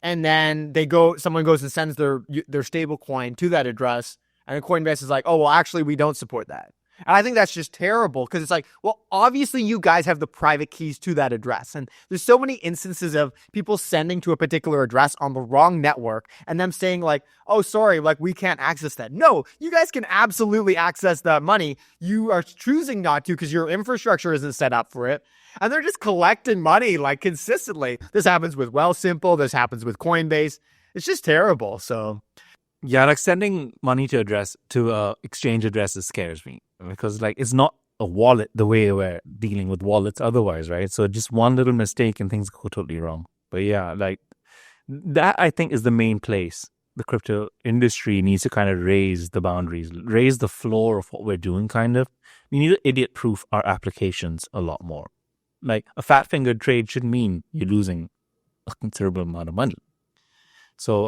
[SPEAKER 1] And then someone goes and sends their stable coin to that address. And Coinbase is like, oh, well, actually, we don't support that. And I think that's just terrible because it's like, well, obviously you guys have the private keys to that address. And there's so many instances of people sending to a particular address on the wrong network and them saying like, oh, sorry, like we can't access that. No, you guys can absolutely access that money. You are choosing not to because your infrastructure isn't set up for it. And they're just collecting money like consistently. This happens with Wealthsimple. This happens with Coinbase. It's just terrible. So
[SPEAKER 2] yeah, like sending money to exchange addresses scares me because like it's not a wallet the way we're dealing with wallets otherwise, right? So just one little mistake and things go totally wrong. But yeah, like that I think is the main place the crypto industry needs to kind of raise the boundaries, raise the floor of what we're doing kind of. We need to idiot-proof our applications a lot more. Like a fat-fingered trade should mean you're losing a considerable amount of money. So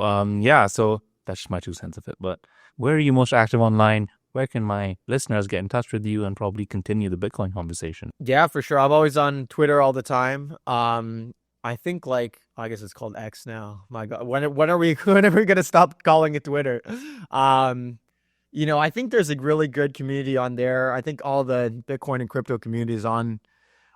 [SPEAKER 2] so that's just my 2 cents of it. But where are you most active online? Where can my listeners get in touch with you and probably continue the Bitcoin conversation?
[SPEAKER 1] Yeah, for sure. I'm always on Twitter all the time. I think I guess it's called X now. My God, when are we going to stop calling it Twitter? I think there's a really good community on there. I think all the Bitcoin and crypto communities on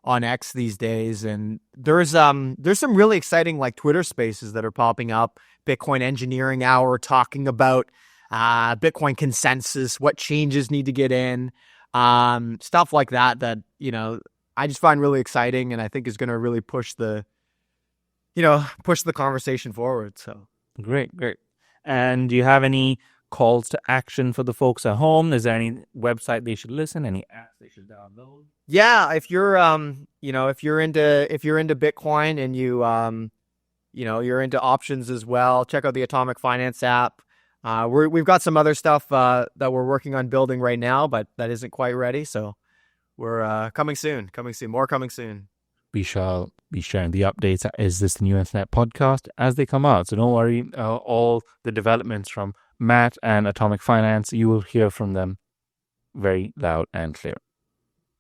[SPEAKER 1] X these days, and there's some really exciting like Twitter spaces that are popping up. Bitcoin Engineering Hour talking about Bitcoin consensus, what changes need to get in, stuff like that I just find really exciting, and I think is going to really push the conversation forward. So
[SPEAKER 2] great. And do you have any calls to action for the folks at home? Is there any website they should listen? Any apps they should download?
[SPEAKER 1] Yeah, if you're if you're into Bitcoin and you're into options as well, check out the Atomic Finance app. We've got some other stuff that we're working on building right now, but that isn't quite ready. So we're coming soon. More coming soon.
[SPEAKER 2] We shall be sharing the updates. Is This the New Internet podcast as they come out? So don't worry. All the developments from Matt and Atomic Finance, you will hear from them very loud and clear.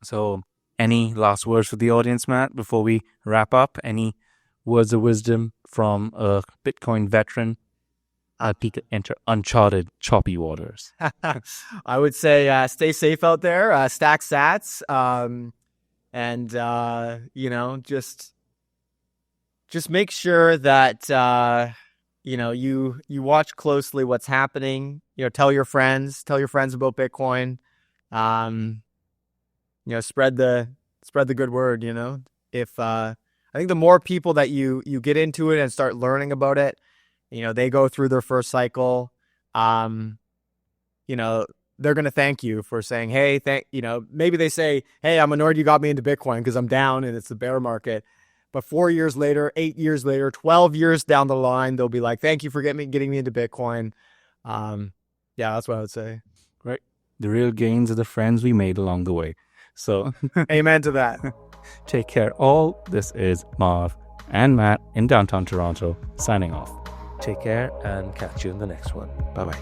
[SPEAKER 2] So any last words for the audience, Matt, before we wrap up? Any words of wisdom from a Bitcoin veteran? People enter uncharted, choppy waters.
[SPEAKER 1] I would say stay safe out there, stack sats, and just make sure that you watch closely what's happening. Tell your friends about Bitcoin. Spread the good word. If I think the more people that you get into it and start learning about it, they go through their first cycle, they're going to thank you for saying, hey, maybe they say, hey, I'm annoyed you got me into Bitcoin because I'm down and it's the bear market. But 4 years later, 8 years later, 12 years down the line, they'll be like, thank you for getting me into Bitcoin. That's what I would say.
[SPEAKER 2] Right. The real gains are the friends we made along the way. So
[SPEAKER 1] amen to that.
[SPEAKER 2] Take care all. This is Marv and Matt in downtown Toronto signing off. Take care and catch you in the next one. Bye-bye.